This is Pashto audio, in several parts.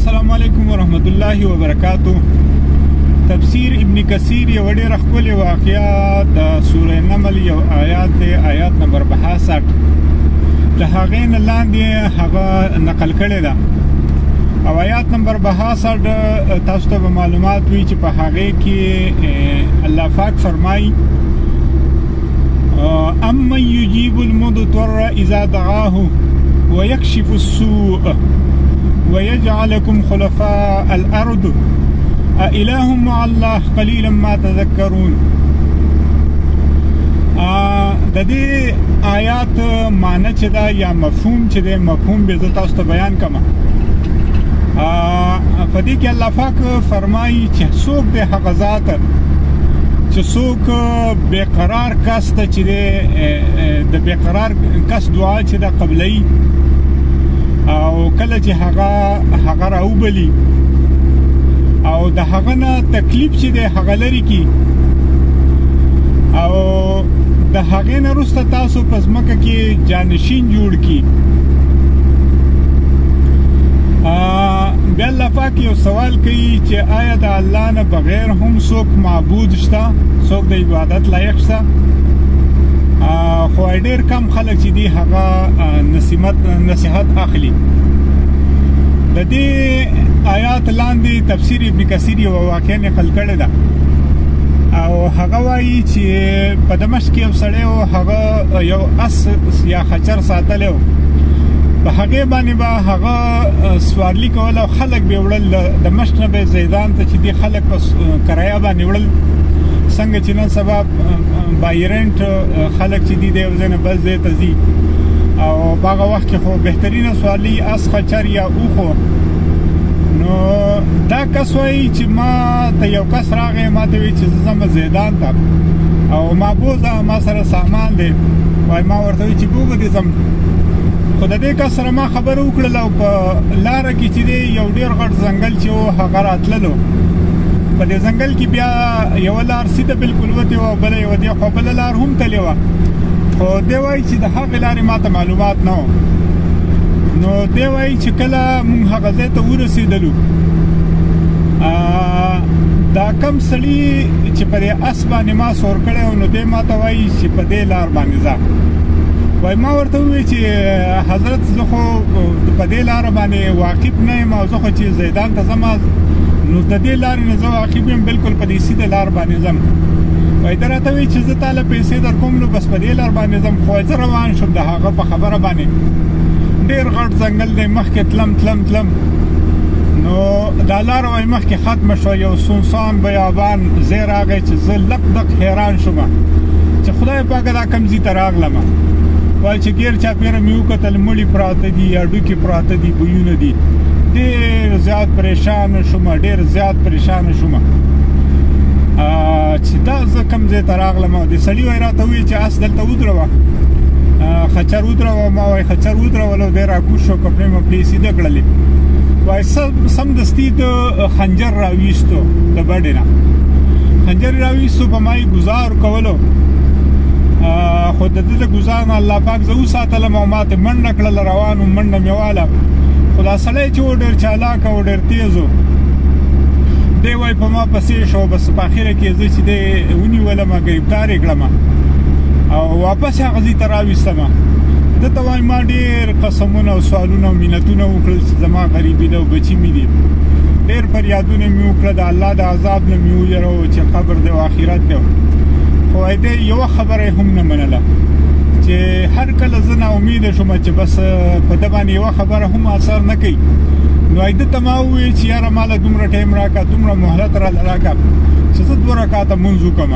السلام علیکم ورحمت الله وبرکاتو. تفسیر ابن کثیر یو ډېره ښکلې واقعه د سوره نمل یو آیات دی، آیات نمبر 62. د هغې نه لاندې هغه نقل کړې ده او آیات نمبر 62 تاسو ته به معلومات وي چې په هغې کې الله پاک فرمایي امن یجیب المضطر اذا دعاه ويكشف السوء ويجعلكم خلفاء الأرض أإله مع الله قليلا ما تذكرون. د دې آیات معنی چې دا یا مفهوم چې دی، مفهوم به زه تاسو ته بیان کوم. په دې کې الله پاک فرمایي چې څوک دی هغه ذات چې څوک بېقرار کس ته چې دی د بېقرار کس دعا چې ده قبلوي او کله چې هغه راوبلي او د هغه نه تکلیف چې دی هغه لرې کي او د هغې نه وروسته تاسو په ځمکه کې جانشین جوړ کي. بیا الله پاک یو سوال کوي چې آیا د الله نه بغیر هم څوک معبود شته، څوک د عبادت لایق شته؟ خو ډېر کم خلک چې دي هغه نصیحت اخلي. د دې آیات لاندې تفسیر ابن کثیر یو واقعه نقل کړې ده او هغه وایي چې په دمشق کې یو سړی و، هغه یو اس یا خچر ساتلی و. په هغې باندې به هغه سوارلي کول او خلک به یې وړل دمشق نه به زیدان ته چې دي خلک په کرایه باندې وړل. څنګه چې نن سبا بایرنټ خلک چې دي د یو ځای نه بل ځای ته ځي او په هغه وخت کې خو بهترینه سوارلي اس خچر یا اوخو. نو دا کس وایي چې ما ته یو کس راغی، ما ته وایي چې زه ځم زیدان ته او ما بوزه، ما سره سامان دی. وایي ما ورته وایي چې بوږه دې ځم. خو د دې کس سره ما خبره وکړله او په لاره کې چې دی یو ډېر غټ ځنګل چې و هغه راتللو. په دې ځنګل کې بیا یوه لار سیده بالکل وتې وه او بله یوه دې خوا بله لار هم تلې وه. خو دی وایي چې د هغې لارې ما ته معلومات نه و. نو دی وایي چې کله مونږ هغه ځای ته ورسېدلو، دا کم سړي چې په دې اس باندې ما سور کړی و نو دی ما ته وایي چې په دې لار باندې ځه. وایي ما ورته ووایي چې حضرت زه خو په دې لاره باندې واقف نه یم او زه خو چې زیدان ته ځم نو د دې لارې نه زه واقف یم، بالکل په دې سیده لار باندې ځم. وایي ته راته وایي چې زه تاله پیسې در کوم نو بس په دې لار باندې ځم. خو زه روان شوم د هغه په خبره باندې. ډېر غټ ځنګل دی، مخکې تلم نو دا لار وایي مخکې ختمه شوه، یو سونسان بیابان ځای راغی چې زه لک دک حیران شوم چې خدای پاکه دا کوم ځای ته راغلم. وایي چې ګیر چاپېره مې وکتل، مړي پراته دي، هډوکي پراته دي، بویونه دي. ډېر زیات پریشانه شوم، ډېر زیات پریشانه شوم چې دا زه کوم ځای ته راغلم. او دې سړي وایي راته ووایي چې اس دلته ودروه، خچر ودروه. ما وایي خچر ودرولو، دی راکوز شو، کپړې مپړې سیده کړلې. وایي سمدستي د خنجر راویستو د بډې نه، خنجر راویستو، په ما یې ګزار کولو. خو د ده د ګزار نه الله پاک زه وساتلم او ما ته منډه کړله، روان وم، منډه مې واله. خو دا سړی چې و ډېر چالاک او ډېر تیز و. دی وایي په ما پسې شو، بس په اخره کې زه چې دی ونیولم، ګرفتار یې کړم او واپس هغه ځای ته راویستم. ده ته وایي ما ډېر قسمونه او سوالونه او منتونه وکړل چې زما غریبي ده او بچي مې دي. ډېر فریادونه مې وکړه، د الله د عذاب نه مې ویروه چې قبر دی او آخرت دی. خو وایي دی یوه خبره هم نه منله چې هر کله زه ناامیده شوم چې بس په ده باندې یوه خبره هم اثر نه کوي. نو وایي ده ته ما وویل چې یاره ماله دومره ټایم راکړه، دومره مهلت راله راکړه چې زه 2 رکعته مونځ وکړم.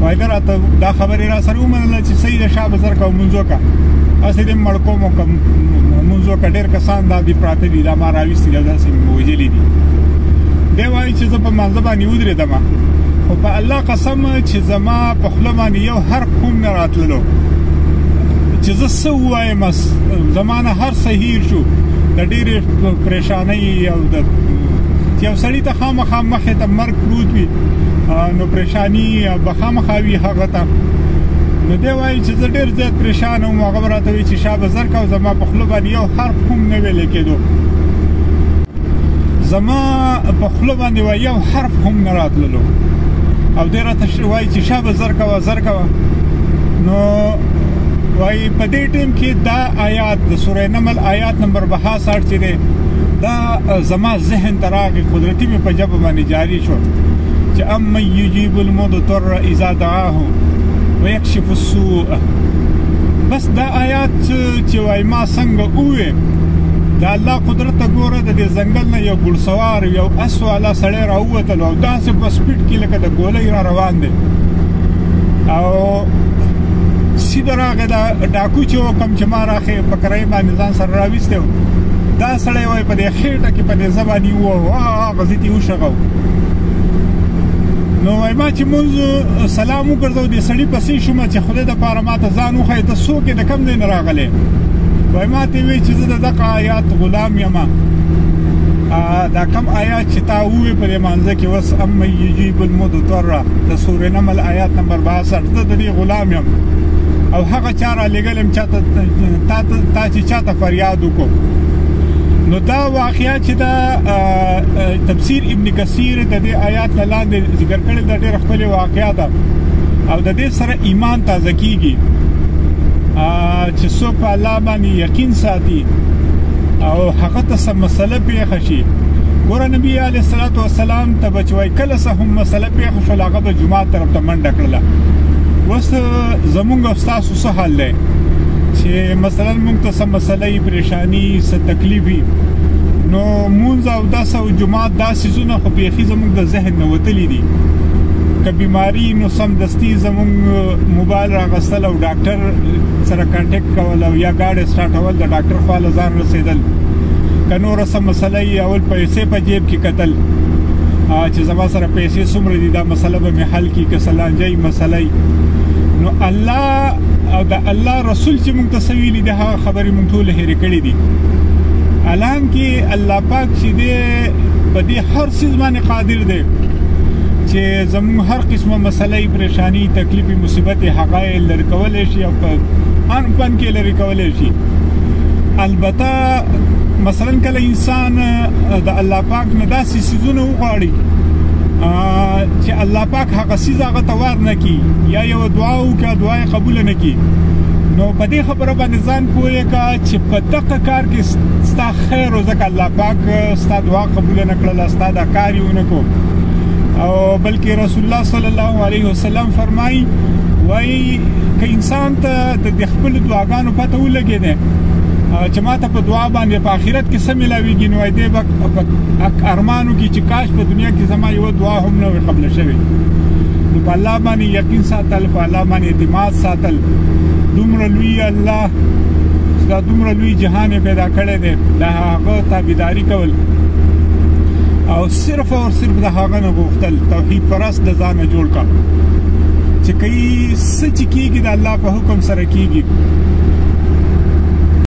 وایي ده راته دا خبرې را سره ومنله چې صحیح ده، شا به زر کوه مونځ وکړه، هسې دې مړ کوم مونځ وکړه. ډېر کسان دا دي پراته دي، دا ما راویستي دي، داسې مې وژلي دي. دی وایي چې زه په مانځه باندې ودرېدم، خو په الله قسم چې زما په خوله باندې یو حرف هم نه راتللو چې زه څه ووایم. زما نه هر څه هیر شو د ډېرې پریشانۍ او د یو سړي ته خامخا مخې ته مرګ پروت وي نو پریشاني به خامخا وي هغه ته. نو دی وایي چې زه ډېر زیات پریشان وم. هغه به راته وایي چې شا به زر کوه، زما په خوله باندې یو حرف هم نه ویلی کېدو. زما په خوله باندې وایي یو حرف هم نه راتللو او دی راته وایي چې شابه زر کوه زر کوه. نو وایي په دې ټیم کې دا آیات د سوره نمل آیات نمبر 62 چې دی دا زما ذهن ته راغی، قدرتي مې په ژبه باندې جاري شو چې امن یجیب المضطر اذا دعاه ویکشف السوء. بس دا آیات چې وایي ما څنګه ووې دا الله قدرت ته ګوره، د دې ځنګل نه یو ګوړسوار یو اس والا سړی راووتلو او داسې په سپیډ کې لکه د ګولۍ را روان دی او سیده راغی دا ډاکو چې و کوم چې ما راخې په کرایې باندې ځان سره راویستی و دا سړی وایي په دې خېټه کې په دې زبانې ووهو هغه زه ترې وشغو. نو وایي ما چې مونځ سلام وګرځو دې سړي پسې شومه چې خدای دپاره ما ته ځان وښایي ته څوک یې د کوم ځای نه راغلی؟ وایي ما ته یې وایي چې زه د دغه آیات غلام یم، دا کم آیات چې تا ووې په دې مانځه کې اوس امن یجیب المضطر د سورې نمل آیات نمبر 62 زه د دې غلام یم او هغه چا رالیږلی یم تا چې چاته فریاد وکړو. نو دا واقعه چې دا تفسیر ابن کثیر د دې آیات نه لاندې ذکر کړی دا ډېره ښکلې واقعه ده او د دې سره ایمان تازه کیږي چې څوک په الله باندې یقین ساتي او هغه ته څه مسله پیښه شي. ګوره نبي علیه الصلاة والسلام ته به چې وایي کله څه هم مسله پیښه شول هغه به جومات طرف ته منډه کړله. اوس زمونږ او ستاسو څه حال دی چې مثلا مونږ ته څه مسله وي پریشاني څه تکلیف وي نو مونځ او داس او جومات دا څیزونه خو بیخي زمونږ د ذهن نه وتلي دي. که بیماري نو سمدستي زمونږ موبایل راغستل او ډاکټر سره کانټیکټ کول او یا ګاډی سټارټول د ډاکټر خواله ځان رسېدل. که نوره څه مسله وي اول پیسې په جیب کې کتل چې زما سره پیسې څومره دي دا مسله به مې حل کړي، که څه لانجه مسله نو الله او د الله رسول چې مونږ ته څه ویلي دي هغه خبرې مونږ ټولې هېرې کړې دي. حالانکې الله پاک چې دی په دې هر څیز باندې قادر دی چې زموږ هر قسمه مسله پریشانی تکلیف مصیبت هغه لرې کولی شي او په ان پن کې لرې کولی شي. البته مثلا کله انسان د الله پاک نه داسې څیزونه وغواړي چې الله پاک هغه څیز هغه ته ور نه کړي یا یو دعا وکړه دعا یې قبوله نه کړي نو په دې خبره باندې ځان پوهې کړه چې په دغه کار کې ستا خیر و ځکه الله پاک ستا دعا قبوله نه کړله ستا دا کار یې ونه کړو. او بلکې رسول الله صلی الله علیه وسلم فرمایي وایي که انسان ته د خپلو دعاګانو پته ولګېدی چې ما ته په دعا باندې په آخرت کې څه میلاویږي نو دی به په ارمانو کې چې کاش په دنیا کې زما یوه دعا هم نه وي قبله شوې. نو په الله باندې یقین ساتل په الله باندې اعتماد ساتل دومره لوی الله دا دومره لوی جهان یې پیدا کړی دی د هغه تابعداري کول او صرف او صرف د هغه نه غوښتل توحید پرست د ځانه جوړ کړه چې کوي څه چې کېږي د الله په حکم سره کېږي